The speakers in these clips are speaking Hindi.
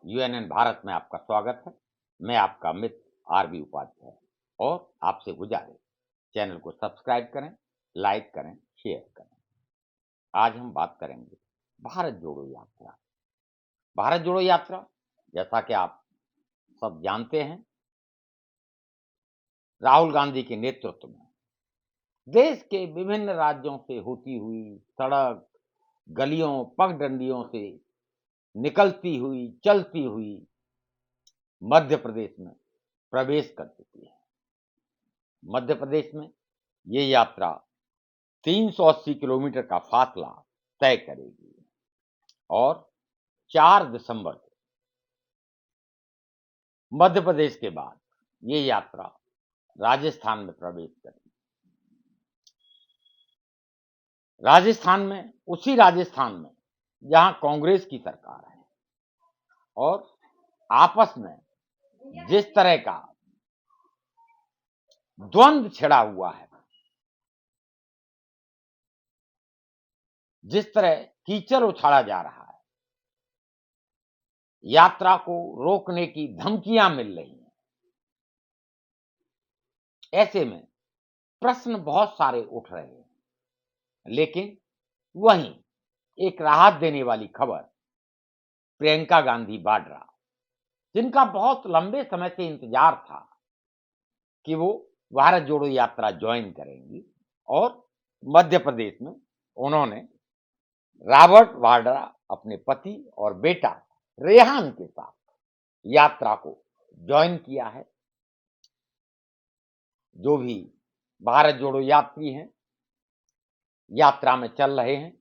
यूएनएन भारत में आपका स्वागत है। मैं आपका मित्र आरबी उपाध्याय और आपसे गुजारिश चैनल को सब्सक्राइब करें, लाइक करें, शेयर करें। आज हम बात करेंगे भारत जोड़ो यात्रा। भारत जोड़ो यात्रा जैसा कि आप सब जानते हैं, राहुल गांधी के नेतृत्व में देश के विभिन्न राज्यों से होती हुई सड़क, गलियों, पगडंडियों से निकलती हुई, चलती हुई मध्य प्रदेश में प्रवेश कर चुकी है। मध्य प्रदेश में ये यात्रा 380 किलोमीटर का फासला तय करेगी और 4 दिसंबर को मध्य प्रदेश के बाद ये यात्रा राजस्थान में प्रवेश करेगी। राजस्थान में, उसी राजस्थान में जहां कांग्रेस की सरकार है और आपस में जिस तरह का द्वंद्व छिड़ा हुआ है, जिस तरह कीचड़ उछाला जा रहा है, यात्रा को रोकने की धमकियां मिल रही हैं, ऐसे में प्रश्न बहुत सारे उठ रहे हैं। लेकिन वहीं एक राहत देने वाली खबर प्रियंका गांधी वाड्रा, जिनका बहुत लंबे समय से इंतजार था कि वो भारत जोड़ो यात्रा ज्वाइन करेंगी, और मध्य प्रदेश में उन्होंने रॉबर्ट वाड्रा अपने पति और बेटा रेहान के साथ यात्रा को ज्वाइन किया है। जो भी भारत जोड़ो यात्री हैं, यात्रा में चल रहे हैं,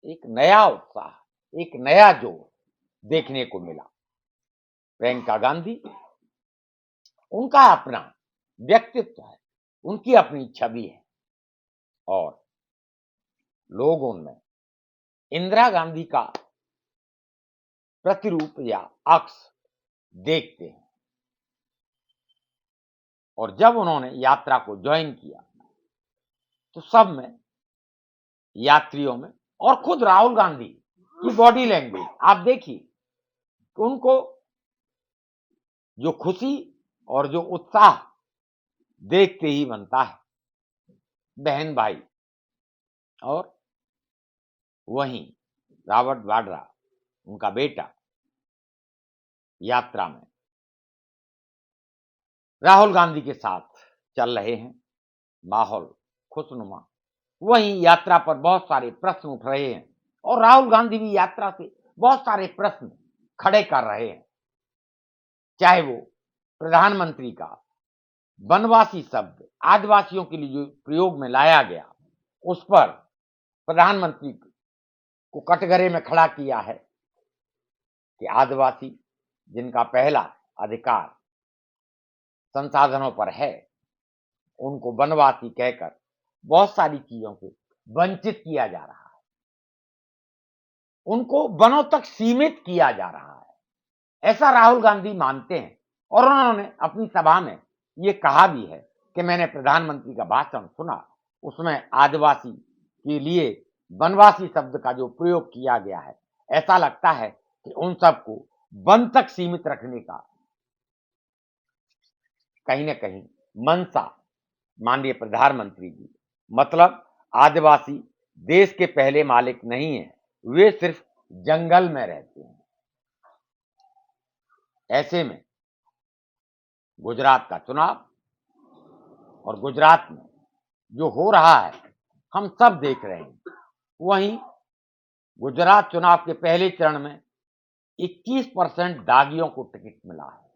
एक नया उत्साह, एक नया जोर देखने को मिला। प्रियंका गांधी, उनका अपना व्यक्तित्व है, उनकी अपनी छवि है और लोग उनमें इंदिरा गांधी का प्रतिरूप या अक्स देखते हैं। और जब उन्होंने यात्रा को ज्वाइन किया तो सब में, यात्रियों में और खुद राहुल गांधी की बॉडी लैंग्वेज आप देखिए कि उनको जो खुशी और जो उत्साह देखते ही बनता है। बहन भाई और वहीं रॉबर्ट वाड्रा, उनका बेटा, यात्रा में राहुल गांधी के साथ चल रहे हैं। माहौल खुशनुमा। वहीं यात्रा पर बहुत सारे प्रश्न उठ रहे हैं और राहुल गांधी भी यात्रा से बहुत सारे प्रश्न खड़े कर रहे हैं। चाहे वो प्रधानमंत्री का वनवासी शब्द आदिवासियों के लिए जो प्रयोग में लाया गया, उस पर प्रधानमंत्री को कटघरे में खड़ा किया है कि आदिवासी जिनका पहला अधिकार संसाधनों पर है, उनको वनवासी कहकर बहुत सारी चीजों से वंचित किया जा रहा है, उनको वनों तक सीमित किया जा रहा है, ऐसा राहुल गांधी मानते हैं। और उन्होंने अपनी सभा में ये कहा भी है कि मैंने प्रधानमंत्री का भाषण सुना, उसमें आदिवासी के लिए वनवासी शब्द का जो प्रयोग किया गया है, ऐसा लगता है कि उन सबको वन तक सीमित रखने का कहीं ना कहीं मंशा माननीय प्रधानमंत्री जी, मतलब आदिवासी देश के पहले मालिक नहीं है, वे सिर्फ जंगल में रहते हैं। ऐसे में गुजरात का चुनाव और गुजरात में जो हो रहा है हम सब देख रहे हैं। वहीं गुजरात चुनाव के पहले चरण में 21% दागियों को टिकट मिला है,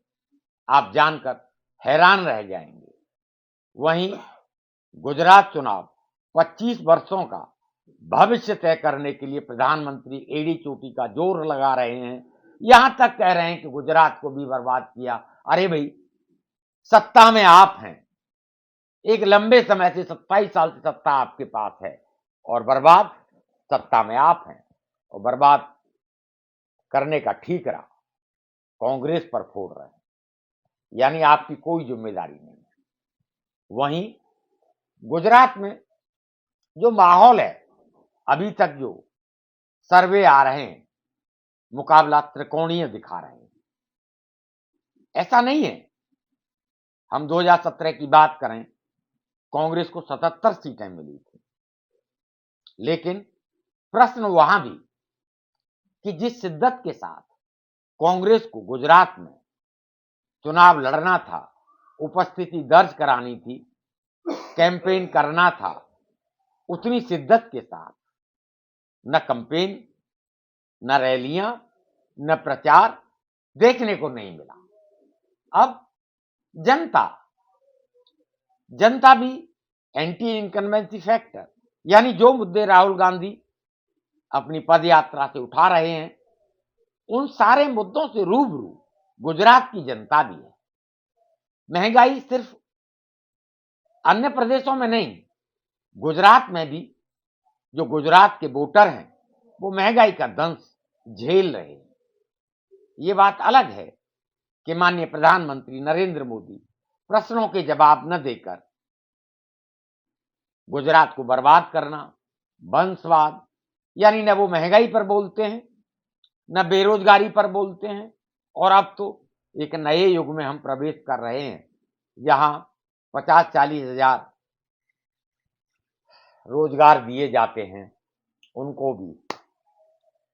आप जानकर हैरान रह जाएंगे। वहीं गुजरात चुनाव 25 वर्षों का भविष्य तय करने के लिए प्रधानमंत्री एड़ी चोटी का जोर लगा रहे हैं, यहां तक कह रहे हैं कि गुजरात को भी बर्बाद किया। अरे भाई, सत्ता में आप हैं, एक लंबे समय से 27 साल से सत्ता आपके पास है और बर्बाद सत्ता में आप हैं, और बर्बाद करने का ठीकरा कांग्रेस पर फोड़ रहे हैं, यानी आपकी कोई जिम्मेदारी नहीं है। वहीं गुजरात में जो माहौल है, अभी तक जो सर्वे आ रहे हैं, मुकाबला त्रिकोणीय दिखा रहे हैं। ऐसा नहीं है। हम 2017 की बात करें, कांग्रेस को 77 सीटें मिली थी, लेकिन प्रश्न वहां भी कि जिस शिद्दत के साथ कांग्रेस को गुजरात में चुनाव लड़ना था, उपस्थिति दर्ज करानी थी, कैंपेन करना था, उतनी शिद्दत के साथ न कैंपेन, न रैलियां, न प्रचार देखने को नहीं मिला। अब जनता भी एंटी इनकम्बेंसी फैक्टर, यानी जो मुद्दे राहुल गांधी अपनी पदयात्रा से उठा रहे हैं, उन सारे मुद्दों से रूबरू गुजरात की जनता भी है। महंगाई सिर्फ अन्य प्रदेशों में नहीं, गुजरात में भी जो गुजरात के वोटर हैं वो महंगाई का दंश झेल रहे हैं। ये बात अलग है कि माननीय प्रधानमंत्री नरेंद्र मोदी प्रश्नों के जवाब न देकर गुजरात को बर्बाद करना, वंशवाद, यानी न वो महंगाई पर बोलते हैं, न बेरोजगारी पर बोलते हैं। और अब तो एक नए युग में हम प्रवेश कर रहे हैं, जहां 50-40 हजार रोजगार दिए जाते हैं, उनको भी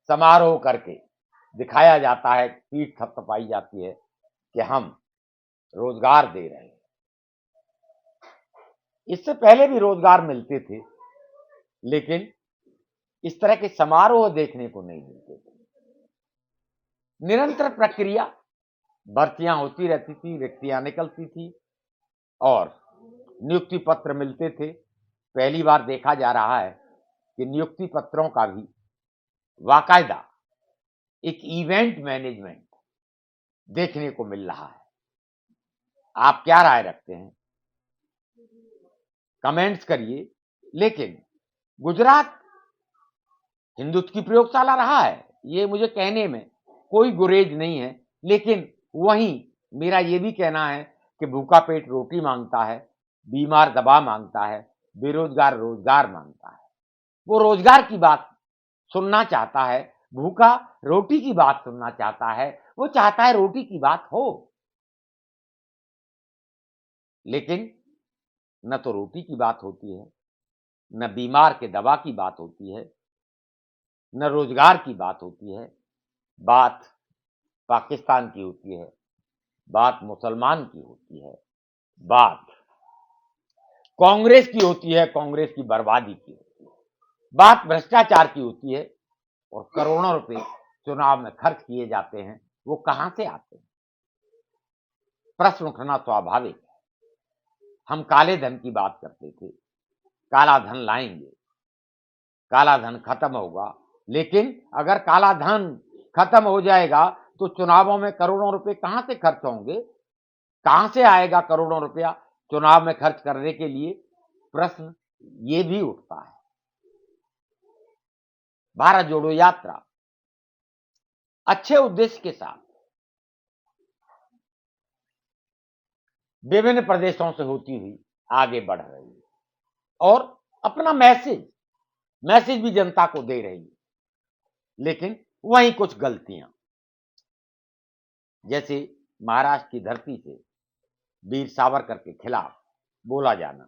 समारोह करके दिखाया जाता है, पीठ थपथपाई जाती है कि हम रोजगार दे रहे हैं। इससे पहले भी रोजगार मिलते थे, लेकिन इस तरह के समारोह देखने को नहीं मिलते थे। निरंतर प्रक्रिया, भर्तियां होती रहती थी, रिक्तियां निकलती थी और नियुक्ति पत्र मिलते थे। पहली बार देखा जा रहा है कि नियुक्ति पत्रों का भी बाकायदा एक इवेंट मैनेजमेंट देखने को मिल रहा है। आप क्या राय रखते हैं? कमेंट्स करिए। लेकिन गुजरात हिंदुत्व की प्रयोगशाला रहा है, ये मुझे कहने में कोई गुरेज नहीं है, लेकिन वहीं मेरा ये भी कहना है कि भूखा पेट रोटी मांगता है, बीमार दवा मांगता है, बेरोजगार रोजगार मांगता है। वो रोजगार की बात सुनना चाहता है, भूखा रोटी की बात सुनना चाहता है, वो चाहता है रोटी की बात हो। लेकिन न तो रोटी की बात होती है, न बीमार के दवा की बात होती है, न रोजगार की बात होती है। बात पाकिस्तान की होती है, बात मुसलमान की होती है, बात कांग्रेस की होती है, कांग्रेस की बर्बादी की होती है, बात भ्रष्टाचार की होती है। और करोड़ों रुपए चुनाव में खर्च किए जाते हैं, वो कहां से आते हैं? प्रश्न उठना स्वाभाविक है। हम काले धन की बात करते थे, काला धन लाएंगे, काला धन खत्म होगा, लेकिन अगर काला धन खत्म हो जाएगा तो चुनावों में करोड़ों रुपए कहां से खर्च होंगे? कहां से आएगा करोड़ों रुपया चुनाव में खर्च करने के लिए? प्रश्न ये भी उठता है। भारत जोड़ो यात्रा अच्छे उद्देश्य के साथ विभिन्न प्रदेशों से होती हुई आगे बढ़ रही है और अपना मैसेज भी जनता को दे रही है। लेकिन वहीं कुछ गलतियां, जैसे महाराष्ट्र की धरती से वीर सावरकर के खिलाफ बोला जाना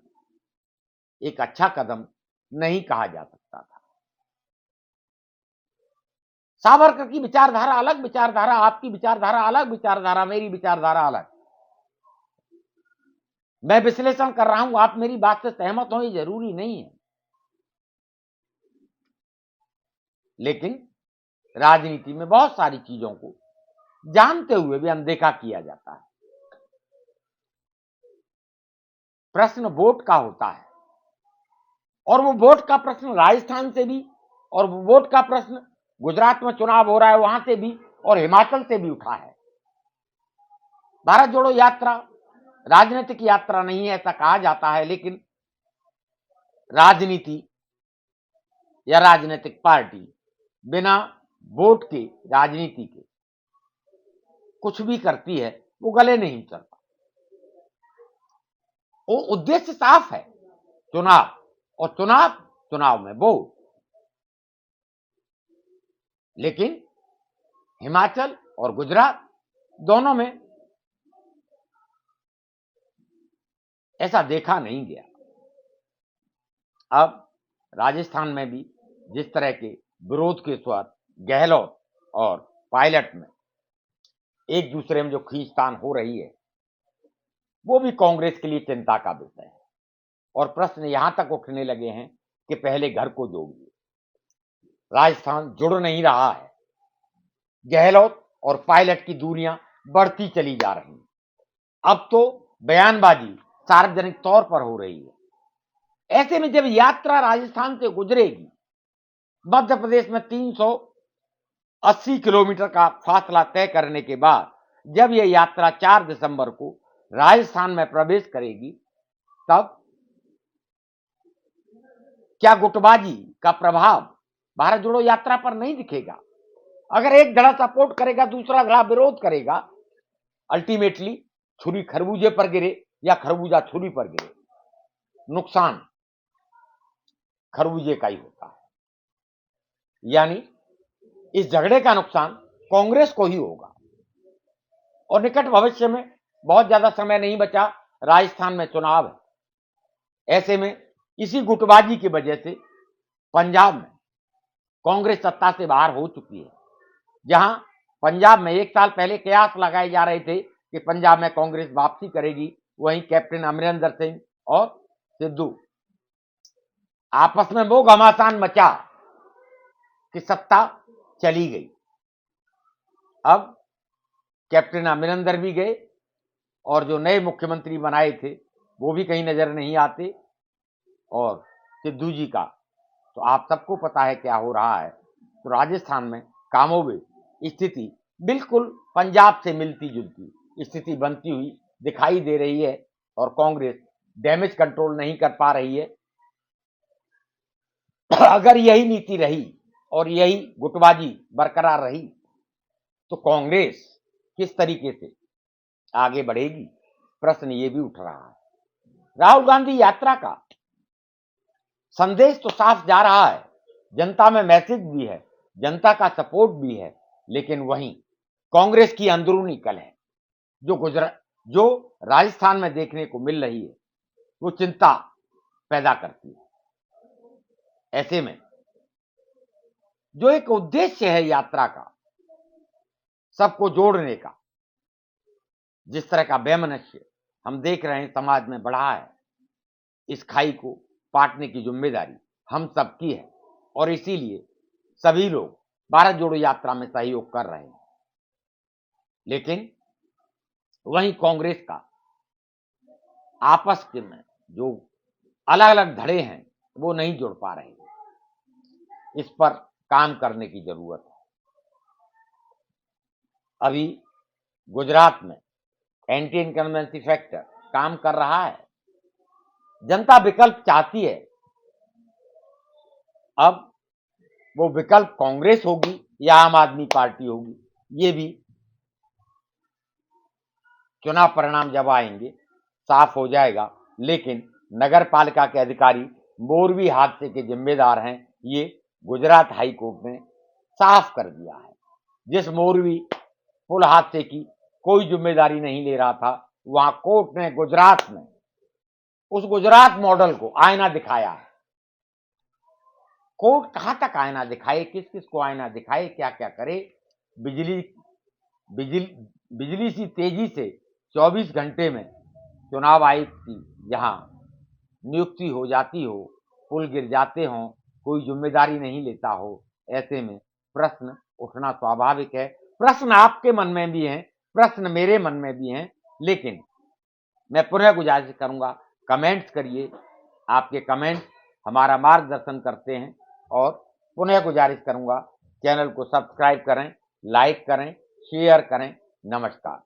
एक अच्छा कदम नहीं कहा जा सकता था। सावरकर की विचारधारा अलग, विचारधारा आपकी विचारधारा अलग, विचारधारा मेरी विचारधारा अलग। मैं विश्लेषण कर रहा हूं, आप मेरी बात से सहमत हो, ये जरूरी नहीं है। लेकिन राजनीति में बहुत सारी चीजों को जानते हुए भी अनदेखा किया जाता है। प्रश्न वोट का होता है और वो वोट का प्रश्न राजस्थान से भी, और वो वोट का प्रश्न गुजरात में चुनाव हो रहा है वहां से भी, और हिमाचल से भी उठा है। भारत जोड़ो यात्रा राजनीतिक यात्रा नहीं है ऐसा कहा जाता है, लेकिन राजनीति या राजनीतिक पार्टी बिना वोट के, राजनीति के कुछ भी करती है, वो गले नहीं चलता। वो उद्देश्य साफ है, चुनाव, और चुनाव में वोट। लेकिन हिमाचल और गुजरात दोनों में ऐसा देखा नहीं गया। अब राजस्थान में भी जिस तरह के विरोध के स्वर गहलोत और पायलट में एक दूसरे में जो खींचतान हो रही है, वो भी कांग्रेस के लिए चिंता का विषय है। और प्रश्न यहां तक उठने लगे हैं कि पहले घर को जोड़िए। राजस्थान जुड़ नहीं रहा है। गहलोत और पायलट की दूरियां बढ़ती चली जा रही हैं। अब तो बयानबाजी सार्वजनिक तौर पर हो रही है। ऐसे में जब यात्रा राजस्थान से गुजरेगी, मध्य प्रदेश में 380 किलोमीटर का फासला तय करने के बाद जब यह यात्रा 4 दिसंबर को राजस्थान में प्रवेश करेगी, तब क्या गुटबाजी का प्रभाव भारत जोड़ो यात्रा पर नहीं दिखेगा? अगर एक धड़ा सपोर्ट करेगा, दूसरा धड़ा विरोध करेगा, अल्टीमेटली छुरी खरबूजे पर गिरे या खरबूजा छुरी पर गिरे, नुकसान खरबूजे का ही होता है। यानी इस झगड़े का नुकसान कांग्रेस को ही होगा। और निकट भविष्य में बहुत ज्यादा समय नहीं बचा, राजस्थान में चुनाव है। ऐसे में इसी गुटबाजी की वजह से पंजाब में कांग्रेस सत्ता से बाहर हो चुकी है। जहां पंजाब में 1 साल पहले कयास लगाए जा रहे थे कि पंजाब में कांग्रेस वापसी करेगी, वहीं कैप्टन अमरिंदर सिंह और सिद्धू आपस में वो घमासान मचा कि सत्ता चली गई। अब कैप्टन अमरिंदर भी गए और जो नए मुख्यमंत्री बनाए थे वो भी कहीं नजर नहीं आते। और सिद्धू जी का तो आप सबको पता है क्या हो रहा है। तो राजस्थान में कामोबेश स्थिति बिल्कुल पंजाब से मिलती जुलती स्थिति बनती हुई दिखाई दे रही है और कांग्रेस डैमेज कंट्रोल नहीं कर पा रही है। अगर यही नीति रही और यही गुटबाजी बरकरार रही तो कांग्रेस किस तरीके से आगे बढ़ेगी, प्रश्न ये भी उठ रहा है। राहुल गांधी यात्रा का संदेश तो साफ जा रहा है, जनता में मैसेज भी है, जनता का सपोर्ट भी है, लेकिन वहीं कांग्रेस की अंदरूनी कलह जो राजस्थान में देखने को मिल रही है, वो चिंता पैदा करती है। ऐसे में जो एक उद्देश्य है यात्रा का, सबको जोड़ने का, जिस तरह का वैमनस्य हम देख रहे हैं समाज में बढ़ा है, इस खाई को पाटने की जिम्मेदारी हम सबकी है। और इसीलिए सभी लोग भारत जोड़ो यात्रा में सहयोग कर रहे हैं। लेकिन वहीं कांग्रेस का आपस के में जो अलग अलग धड़े हैं वो नहीं जुड़ पा रहे हैं। इस पर काम करने की जरूरत है। अभी गुजरात में एंटी इनकम्बेंसी फैक्टर काम कर रहा है। जनता विकल्प चाहती है। अब वो विकल्प कांग्रेस होगी या आम आदमी पार्टी होगी, ये भी चुनाव परिणाम जब आएंगे साफ हो जाएगा। लेकिन नगर पालिका के अधिकारी मोरबी हादसे के जिम्मेदार हैं, ये गुजरात हाई कोर्ट ने साफ कर दिया है। जिस मोरबी पुल हादसे की कोई जिम्मेदारी नहीं ले रहा था, वहां कोर्ट ने गुजरात में उस गुजरात मॉडल को आईना दिखाया है। कोर्ट कहां तक आईना दिखाए, किस किस को आईना दिखाए, क्या क्या करे। बिजली सी तेजी से 24 घंटे में चुनाव आयुक्त की जहां नियुक्ति हो जाती हो, पुल गिर जाते हों, कोई जिम्मेदारी नहीं लेता हो, ऐसे में प्रश्न उठना स्वाभाविक है। प्रश्न आपके मन में भी हैं, प्रश्न मेरे मन में भी हैं। लेकिन मैं पुनः गुजारिश करूंगा, कमेंट्स करिए। आपके कमेंट्स हमारा मार्गदर्शन करते हैं। और पुनः गुजारिश करूंगा, चैनल को सब्सक्राइब करें, लाइक करें, शेयर करें। नमस्कार।